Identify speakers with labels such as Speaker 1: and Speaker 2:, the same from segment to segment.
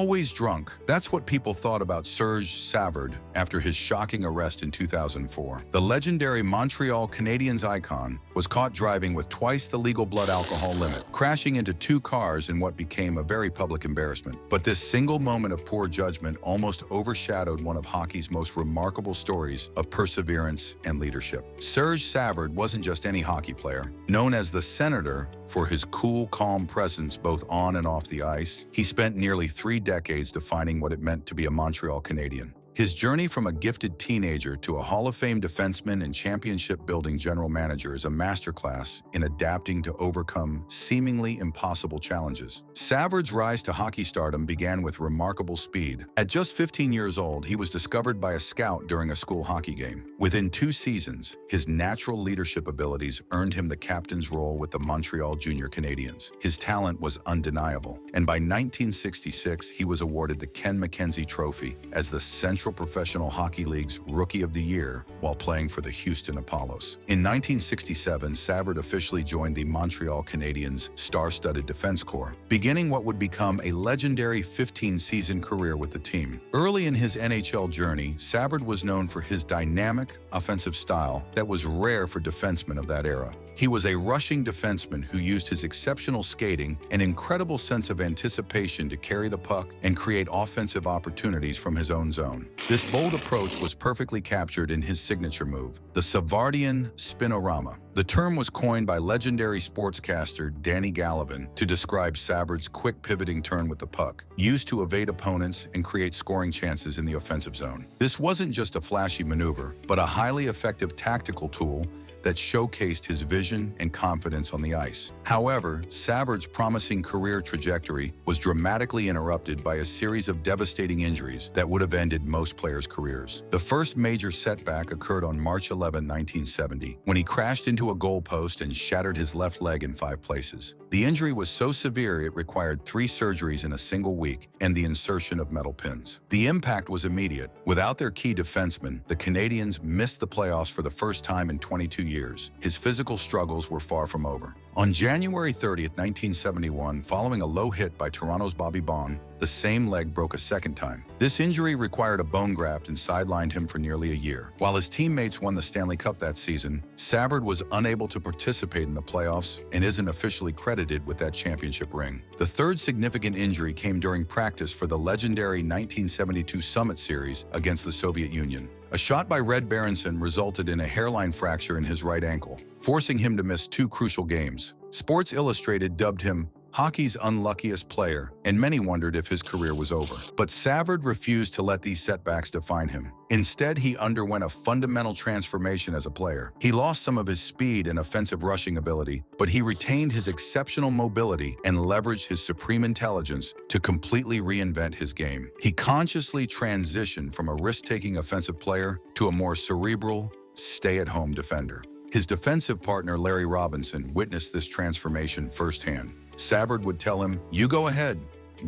Speaker 1: Always drunk. That's what people thought about Serge Savard after his shocking arrest in 2004. The legendary Montreal Canadiens icon was caught driving with twice the legal blood alcohol limit, crashing into two cars in what became a very public embarrassment. But this single moment of poor judgment almost overshadowed one of hockey's most remarkable stories of perseverance and leadership. Serge Savard wasn't just any hockey player. Known as the Senator for his cool, calm presence both on and off the ice, he spent nearly 3 decades defining what it meant to be a Montreal Canadien. His journey from a gifted teenager to a Hall of Fame defenseman and championship-building general manager is a masterclass in adapting to overcome seemingly impossible challenges. Savard's rise to hockey stardom began with remarkable speed. At just 15 years old, he was discovered by a scout during a school hockey game. Within 2 seasons, his natural leadership abilities earned him the captain's role with the Montreal Junior Canadiens. His talent was undeniable, and by 1966, he was awarded the Ken McKenzie Trophy as the Central Professional Hockey League's Rookie of the Year while playing for the Houston Apollos. In 1967, Savard officially joined the Montreal Canadiens' star-studded defense corps, beginning what would become a legendary 15-season career with the team. Early in his NHL journey, Savard was known for his dynamic, offensive style that was rare for defensemen of that era. He was a rushing defenseman who used his exceptional skating and incredible sense of anticipation to carry the puck and create offensive opportunities from his own zone. This bold approach was perfectly captured in his signature move, the Savardian spinorama. The term was coined by legendary sportscaster Danny Gallivan to describe Savard's quick pivoting turn with the puck, used to evade opponents and create scoring chances in the offensive zone. This wasn't just a flashy maneuver, but a highly effective tactical tool that showcased his vision and confidence on the ice. However, Savard's promising career trajectory was dramatically interrupted by a series of devastating injuries that would have ended most players' careers. The first major setback occurred on March 11, 1970, when he crashed into a goalpost and shattered his left leg in 5 places. The injury was so severe it required 3 surgeries in a single week and the insertion of metal pins. The impact was immediate. Without their key defenseman, the Canadiens missed the playoffs for the first time in 22 years. His physical struggles were far from over. On January 30, 1971, following a low hit by Toronto's Bobby Baun, the same leg broke a second time. This injury required a bone graft and sidelined him for nearly a year. While his teammates won the Stanley Cup that season, Savard was unable to participate in the playoffs and isn't officially credited with that championship ring. The third significant injury came during practice for the legendary 1972 Summit Series against the Soviet Union. A shot by Red Berenson resulted in a hairline fracture in his right ankle, forcing him to miss 2 crucial games. Sports Illustrated dubbed him hockey's unluckiest player, and many wondered if his career was over. But Savard refused to let these setbacks define him. Instead, he underwent a fundamental transformation as a player. He lost some of his speed and offensive rushing ability, but he retained his exceptional mobility and leveraged his supreme intelligence to completely reinvent his game. He consciously transitioned from a risk-taking offensive player to a more cerebral, stay-at-home defender. His defensive partner, Larry Robinson, witnessed this transformation firsthand. Savard would tell him, "You go ahead.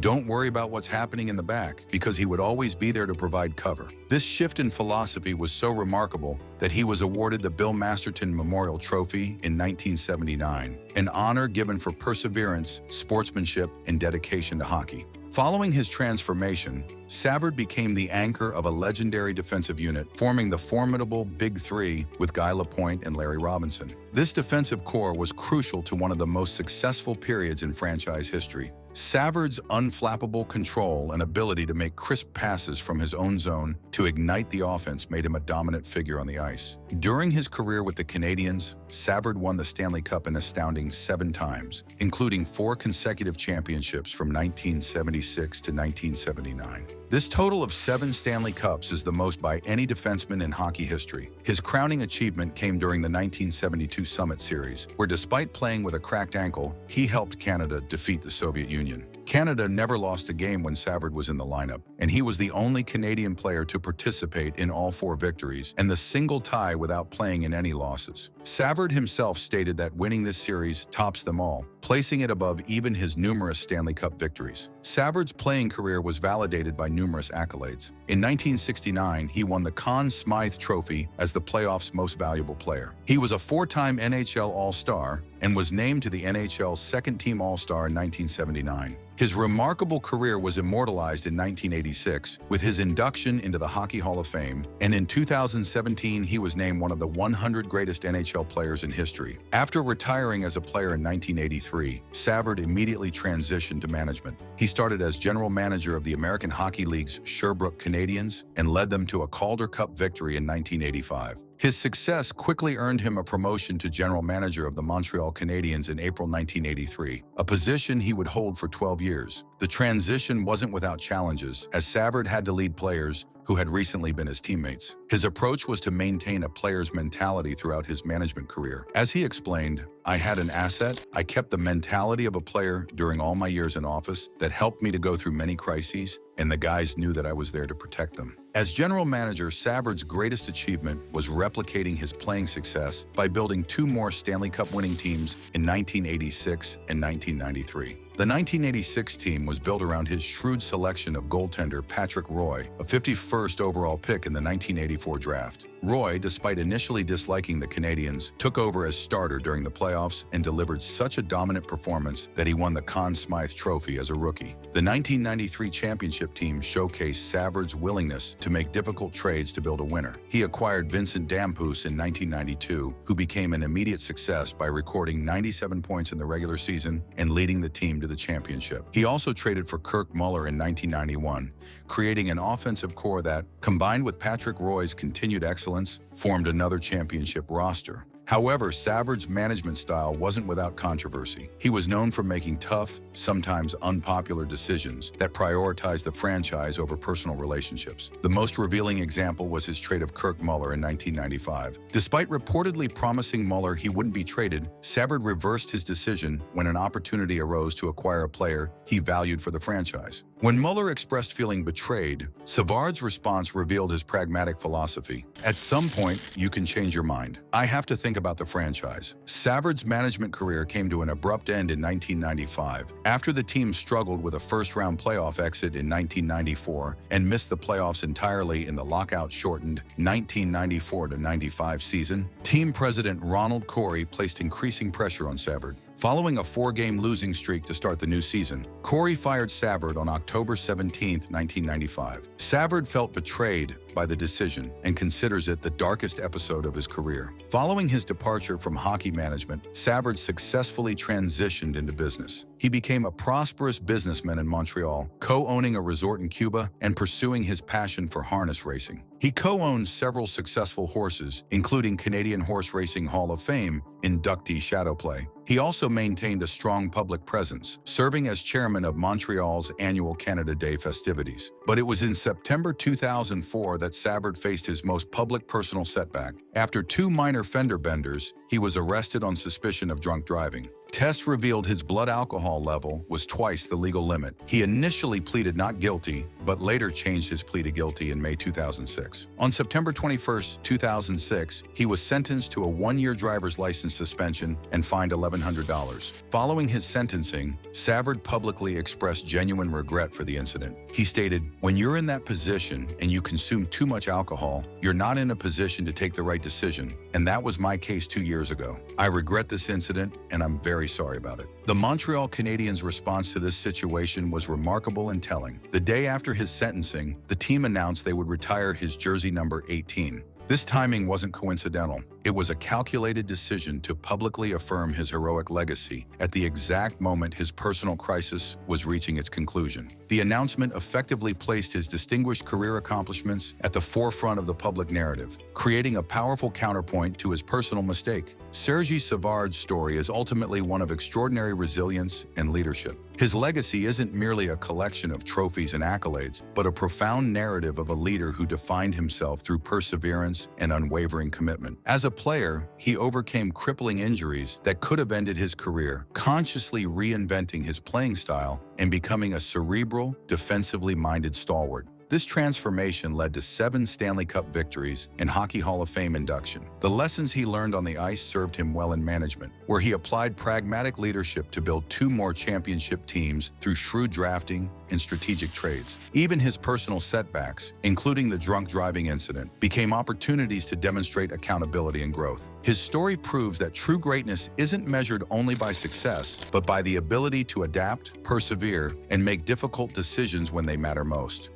Speaker 1: Don't worry about what's happening in the back," because he would always be there to provide cover. This shift in philosophy was so remarkable that he was awarded the Bill Masterton Memorial Trophy in 1979, an honor given for perseverance, sportsmanship, and dedication to hockey. Following his transformation, Savard became the anchor of a legendary defensive unit, forming the formidable Big Three with Guy Lapointe and Larry Robinson. This defensive core was crucial to one of the most successful periods in franchise history. Savard's unflappable control and ability to make crisp passes from his own zone to ignite the offense made him a dominant figure on the ice. During his career with the Canadiens, Savard won the Stanley Cup an astounding 7 times, including 4 consecutive championships from 1976 to 1979. This total of 7 Stanley Cups is the most by any defenseman in hockey history. His crowning achievement came during the 1972 Summit Series, where despite playing with a cracked ankle, he helped Canada defeat the Soviet Union. Canada never lost a game when Savard was in the lineup, and he was the only Canadian player to participate in all 4 victories and the single tie without playing in any losses. Savard himself stated that winning this series tops them all, placing it above even his numerous Stanley Cup victories. Savard's playing career was validated by numerous accolades. In 1969, he won the Conn Smythe Trophy as the playoff's most valuable player. He was a four-time NHL All-Star and was named to the NHL's second-team All-Star in 1979. His remarkable career was immortalized in 1986 with his induction into the Hockey Hall of Fame, and in 2017 he was named one of the 100 greatest NHL players in history. After retiring as a player in 1983, Savard immediately transitioned to management. He started as general manager of the American Hockey League's Sherbrooke Canadiens and led them to a Calder Cup victory in 1985. His success quickly earned him a promotion to general manager of the Montreal Canadiens in April 1983, a position he would hold for 12 years. The transition wasn't without challenges, as Savard had to lead players who had recently been his teammates. His approach was to maintain a player's mentality throughout his management career. As he explained, "I had an asset. I kept the mentality of a player during all my years in office that helped me to go through many crises, and the guys knew that I was there to protect them." As general manager, Savard's greatest achievement was replicating his playing success by building two more Stanley Cup winning teams in 1986 and 1993. The 1986 team was built around his shrewd selection of goaltender Patrick Roy, a 51st overall pick in the 1984 draft. Roy, despite initially disliking the Canadiens, took over as starter during the playoffs and delivered such a dominant performance that he won the Conn Smythe Trophy as a rookie. The 1993 championship team showcased Savard's willingness to make difficult trades to build a winner. He acquired Vincent Damphousse in 1992, who became an immediate success by recording 97 points in the regular season and leading the team to the championship. He also traded for Kirk Muller in 1991, creating an offensive core that, combined with Patrick Roy's continued excellence, formed another championship roster. However, Savard's management style wasn't without controversy. He was known for making tough, sometimes unpopular decisions that prioritized the franchise over personal relationships. The most revealing example was his trade of Kirk Muller in 1995. Despite reportedly promising Muller he wouldn't be traded, Savard reversed his decision when an opportunity arose to acquire a player he valued for the franchise. When Muller expressed feeling betrayed, Savard's response revealed his pragmatic philosophy. "At some point, you can change your mind. I have to think about the franchise." Savard's management career came to an abrupt end in 1995, after the team struggled with a first-round playoff exit in 1994 and missed the playoffs entirely in the lockout-shortened 1994-95 season. Team president Ronald Corey placed increasing pressure on Savard. Following a four-game losing streak to start the new season, Corey fired Savard on October 17, 1995. Savard felt betrayed by the decision and considers it the darkest episode of his career. Following his departure from hockey management, Savard successfully transitioned into business. He became a prosperous businessman in Montreal, co-owning a resort in Cuba and pursuing his passion for harness racing. He co-owned several successful horses, including Canadian Horse Racing Hall of Fame inductee Shadowplay. He also maintained a strong public presence, serving as chairman of Montreal's annual Canada Day festivities. But it was in September 2004 that Savard faced his most public personal setback. After two minor fender benders, he was arrested on suspicion of drunk driving. Tests revealed his blood alcohol level was twice the legal limit. He initially pleaded not guilty, but later changed his plea to guilty in May 2006. On September 21, 2006, he was sentenced to a one-year driver's license suspension and fined $1,100. Following his sentencing, Savard publicly expressed genuine regret for the incident. He stated, "When you're in that position and you consume too much alcohol, you're not in a position to take the right decision, and that was my case 2 years ago. I regret this incident, and I'm very sorry about it." The Montreal Canadiens' response to this situation was remarkable and telling. The day after his sentencing, the team announced they would retire his jersey number 18. This timing wasn't coincidental. It was a calculated decision to publicly affirm his heroic legacy at the exact moment his personal crisis was reaching its conclusion. The announcement effectively placed his distinguished career accomplishments at the forefront of the public narrative, creating a powerful counterpoint to his personal mistake. Serge Savard's story is ultimately one of extraordinary resilience and leadership. His legacy isn't merely a collection of trophies and accolades, but a profound narrative of a leader who defined himself through perseverance and unwavering commitment. As a player, he overcame crippling injuries that could have ended his career, consciously reinventing his playing style and becoming a cerebral, defensively minded stalwart. This transformation led to 7 Stanley Cup victories and Hockey Hall of Fame induction. The lessons he learned on the ice served him well in management, where he applied pragmatic leadership to build 2 more championship teams through shrewd drafting and strategic trades. Even his personal setbacks, including the drunk driving incident, became opportunities to demonstrate accountability and growth. His story proves that true greatness isn't measured only by success, but by the ability to adapt, persevere, and make difficult decisions when they matter most.